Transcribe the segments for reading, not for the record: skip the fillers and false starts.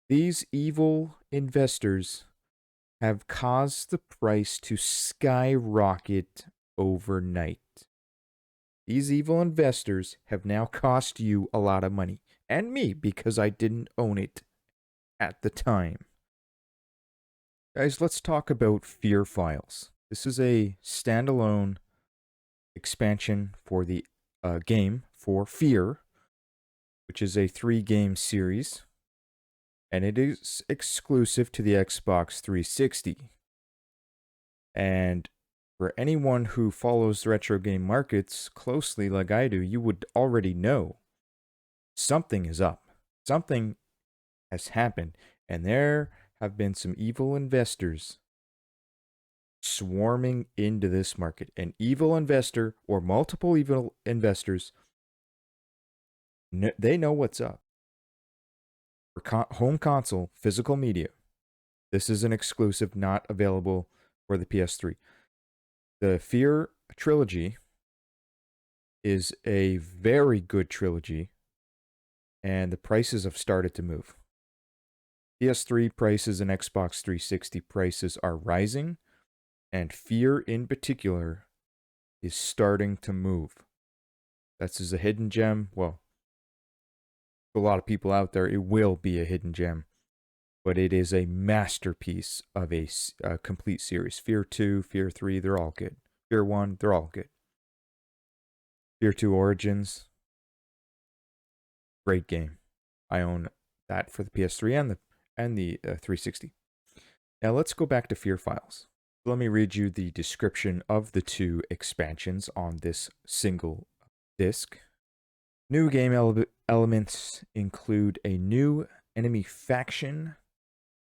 These evil investors have caused the price to skyrocket overnight. These evil investors have now cost you a lot of money, and me, because I didn't own it at the time. Guys, let's talk about F.E.A.R files. This is a standalone expansion for the game for F.E.A.R, which is a 3-game series, and it is exclusive to the Xbox 360. And for anyone who follows the retro game markets closely like I do, you would already know something is up. Something has happened, and there have been some evil investors swarming into this market. An evil investor or multiple evil investors, they know what's up. For home console, physical media, this is an exclusive not available for the PS3. The F.E.A.R trilogy is a very good trilogy, and the prices have started to move. PS3 prices and Xbox 360 prices are rising, and F.E.A.R in particular is starting to move. That's a hidden gem. Well, for a lot of people out there, it will be a hidden gem, but it is a masterpiece of a complete series. F.E.A.R 2, F.E.A.R 3, they're all good. F.E.A.R 1, they're all good. F.E.A.R 2 Origins, great game. I own that for the PS3 and the 360. Now let's go back to F.E.A.R files. Let me read you the description of the 2 expansions on this single disc. New game elements include a new enemy faction,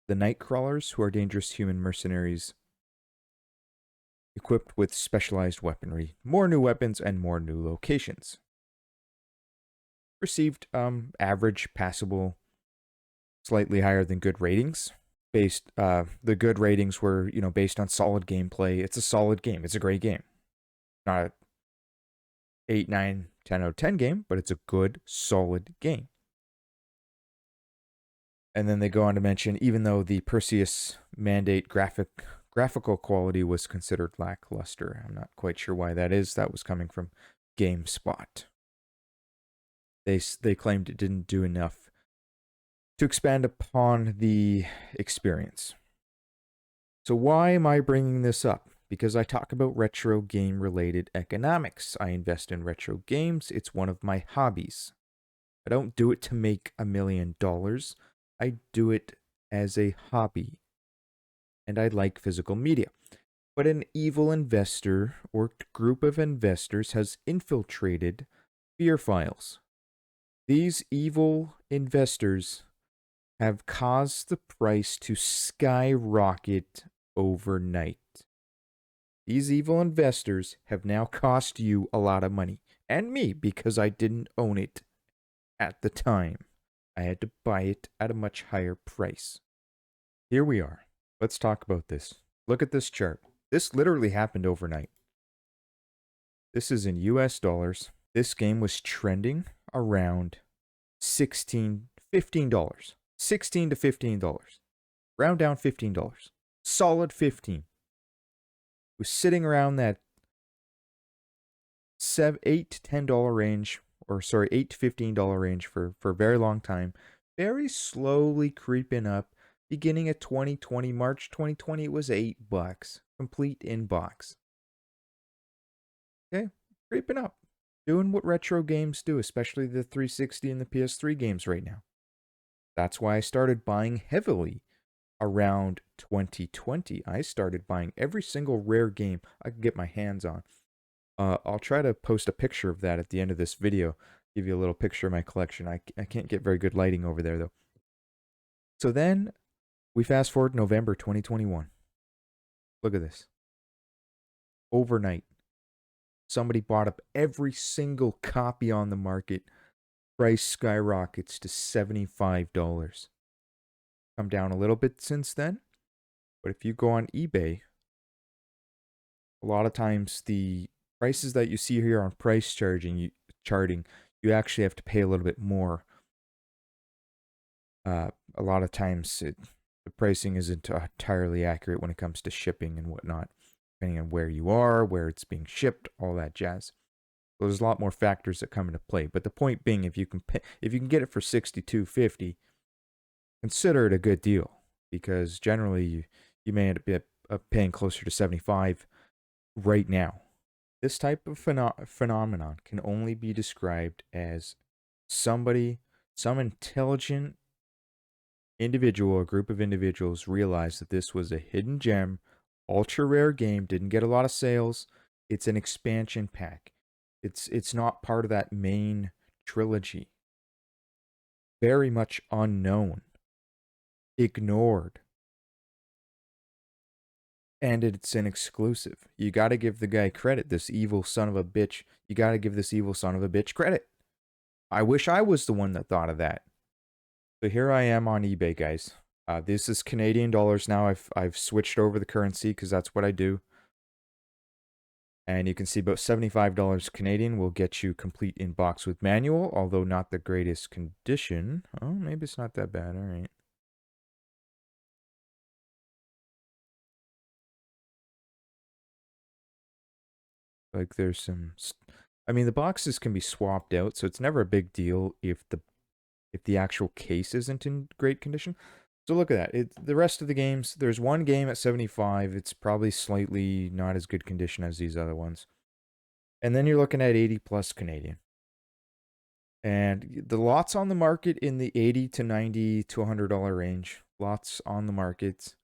the Nightcrawlers, who are dangerous human mercenaries equipped with specialized weaponry, more new weapons, and more new locations. Received average, passable, slightly higher than good ratings. The good ratings were, based on solid gameplay. It's a solid game. It's a great game. Not a 8, 9, 10 out of 10 game, but it's a good, solid game. And then they go on to mention, even though the Perseus mandate graphical quality was considered lackluster. I'm not quite sure why that is. That was coming from GameSpot. They claimed it didn't do enough to expand upon the experience. So why am I bringing this up? Because I talk about retro game related economics. I invest in retro games. It's one of my hobbies. I don't do it to make $1 million. I do it as a hobby. And I like physical media. But an evil investor or group of investors has infiltrated F.E.A.R files. These evil investors have caused the price to skyrocket overnight. These evil investors have now cost you a lot of money, and me, because I didn't own it at the time. I had to buy it at a much higher price. Here we are. Let's talk about this. Look at this chart. This literally happened overnight. This is in US dollars. This game was trending around $15. $16 to $15. Round down $15. Solid 15. It was sitting around that $8 to $10 range, or sorry, $8 to $15 range for a very long time. Very slowly creeping up. Beginning at 2020, March 2020, it was $8. Complete in box. Okay, creeping up. Doing what retro games do, especially the 360 and the PS3 games right now. That's why I started buying heavily around 2020. I started buying every single rare game I could get my hands on. I'll try to post a picture of that at the end of this video. Give you a little picture of my collection. I can't get very good lighting over there, though. So then we fast forward November 2021. Look at this. Overnight, somebody bought up every single copy on the market. Price skyrockets to $75. Come down a little bit since then. But if you go on eBay, a lot of times the prices that you see here on price charting, you actually have to pay a little bit more. a lot of times the pricing isn't entirely accurate when it comes to shipping and whatnot, depending on where you are, where it's being shipped, all that jazz. So there's a lot more factors that come into play. But the point being, if you can get it for $62.50, consider it a good deal, because generally you may end up paying closer to $75 right now. This type of phenomenon can only be described as some intelligent individual or group of individuals realized that this was a hidden gem, ultra rare game, didn't get a lot of sales. It's an expansion pack. It's not part of that main trilogy. Very much unknown. Ignored. And it's an exclusive. You got to give the guy credit, this evil son of a bitch. You got to give this evil son of a bitch credit. I wish I was the one that thought of that. So here I am on eBay, guys. This is Canadian dollars now. I've switched over the currency because that's what I do. And you can see about $75 Canadian will get you complete in box with manual, although not the greatest condition. Oh, maybe it's not that bad. All right. Like there's some, I mean, the boxes can be swapped out, so it's never a big deal if the actual case isn't in great condition. So look at that. The rest of the games, there's one game at 75. It's probably slightly not as good condition as these other ones. And then you're looking at 80 plus Canadian. And the lots on the market in the 80 to 90 to $100 range. Lots on the market.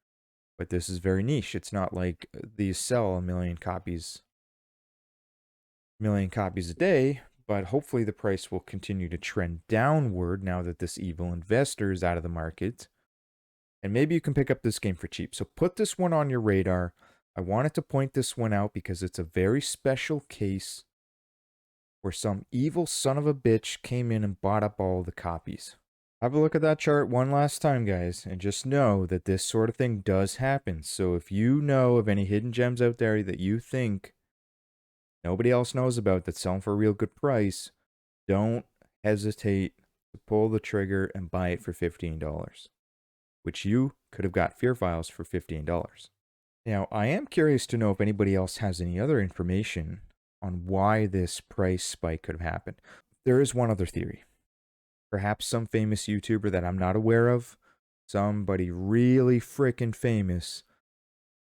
But this is very niche. It's not like these sell a million copies a day, but hopefully the price will continue to trend downward now that this evil investor is out of the market. And maybe you can pick up this game for cheap. So put this one on your radar. I wanted to point this one out because it's a very special case where some evil son of a bitch came in and bought up all the copies. Have a look at that chart one last time, guys, and just know that this sort of thing does happen. So if you know of any hidden gems out there that you think nobody else knows about that's selling for a real good price, don't hesitate to pull the trigger and buy it for $15, which you could have got F.E.A.R files for $15. Now, I am curious to know if anybody else has any other information on why this price spike could have happened. There is one other theory. Perhaps some famous YouTuber that I'm not aware of, somebody really freaking famous,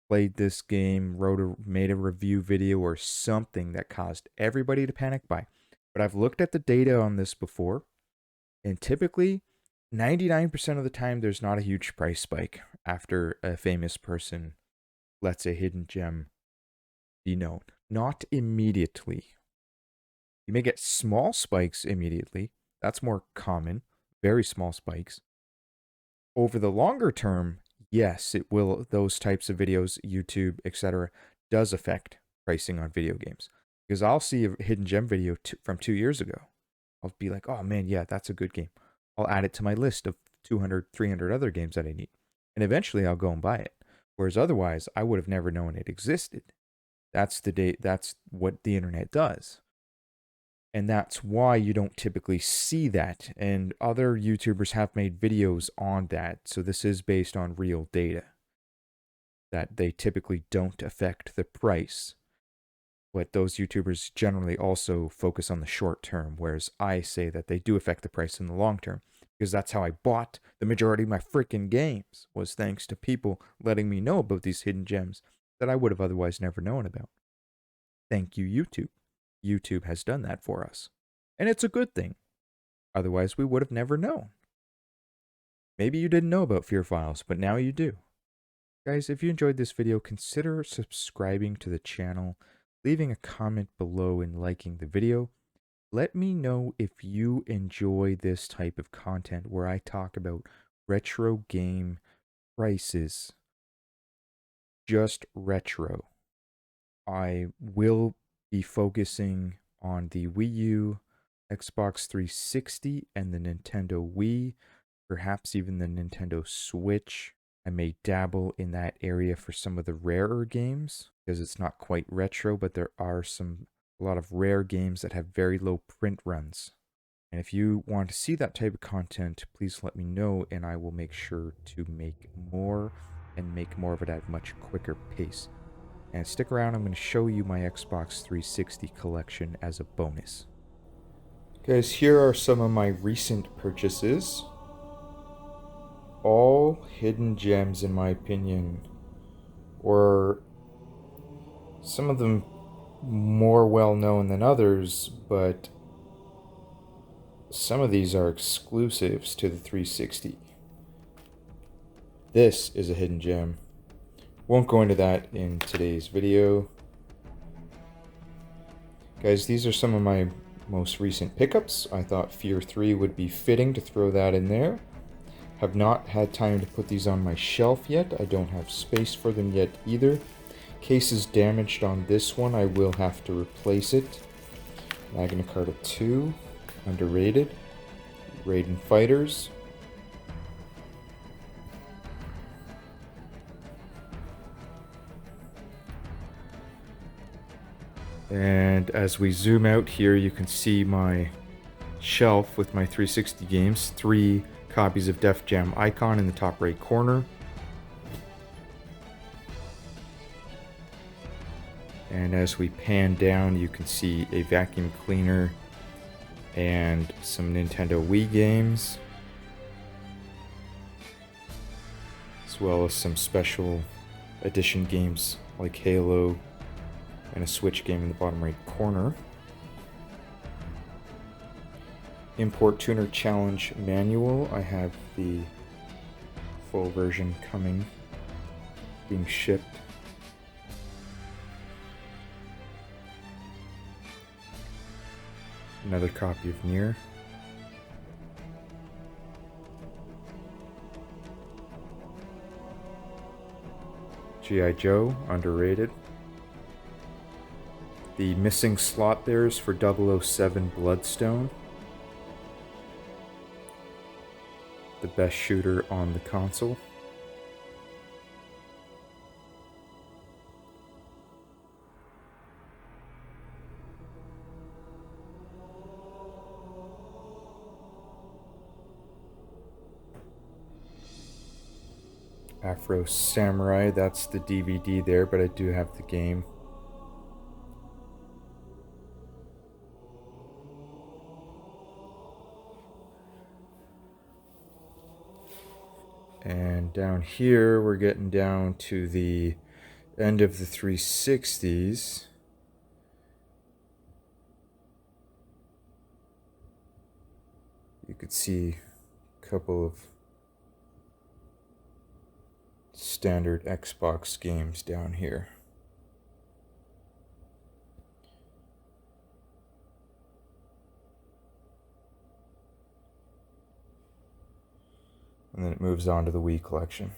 played this game, made a review video or something that caused everybody to panic buy. But I've looked at the data on this before, and typically 99% of the time there's not a huge price spike after a famous person lets a hidden gem be known. Not immediately. You may get small spikes immediately. That's more common. Very small spikes. Over the longer term, yes, it will. Those types of videos, YouTube, etc., does affect pricing on video games. Because I'll see a hidden gem video from 2 years ago. I'll be like, oh man, yeah, that's a good game. I'll add it to my list of 200, 300 other games that I need. And eventually I'll go and buy it. Whereas otherwise, I would have never known it existed. That's what the internet does. And that's why you don't typically see that. And other YouTubers have made videos on that. So this is based on real data. That they typically don't affect the price. But those YouTubers generally also focus on the short term. Whereas I say that they do affect the price in the long term. Because that's how I bought the majority of my freaking games. Was thanks to people letting me know about these hidden gems that I would have otherwise never known about. Thank you, YouTube. YouTube has done that for us. And it's a good thing. Otherwise, we would have never known. Maybe you didn't know about F.E.A.R files, but now you do. Guys, if you enjoyed this video, consider subscribing to the channel, leaving a comment below, and liking the video. Let me know if you enjoy this type of content where I talk about retro game prices. Just retro. I will be focusing on the Wii U, Xbox 360, and the Nintendo Wii, perhaps even the Nintendo Switch. I may dabble in that area for some of the rarer games, because it's not quite retro, but there are a lot of rare games that have very low print runs. And if you want to see that type of content, please let me know, and I will make sure to make more and make more of it at a much quicker pace. And stick around, I'm going to show you my Xbox 360 collection as a bonus. Guys, here are some of my recent purchases. All hidden gems, in my opinion, or some of them more well known than others, but some of these are exclusives to the 360. This is a hidden gem. Won't go into that in today's video. Guys, these are some of my most recent pickups. I thought F.E.A.R 3 would be fitting to throw that in there. Have not had time to put these on my shelf yet. I don't have space for them yet either. Case is damaged on this one. I will have to replace it. Magna Carta 2, underrated. Raiden Fighters. And as we zoom out here, you can see my shelf with my 360 games. 3 copies of Def Jam Icon in the top right corner. And as we pan down, you can see a vacuum cleaner and some Nintendo Wii games, as well as some special edition games like Halo and a Switch game in the bottom right corner. Import Tuner Challenge Manual. I have the full version coming, being shipped. Another copy of Nier. G.I. Joe, underrated. The missing slot there is for 007 Bloodstone. The best shooter on the console. Afro Samurai, that's the DVD there, but I do have the game. And down here, we're getting down to the end of the 360s. You could see a couple of standard Xbox games down here. And then it moves on to the Wii collection.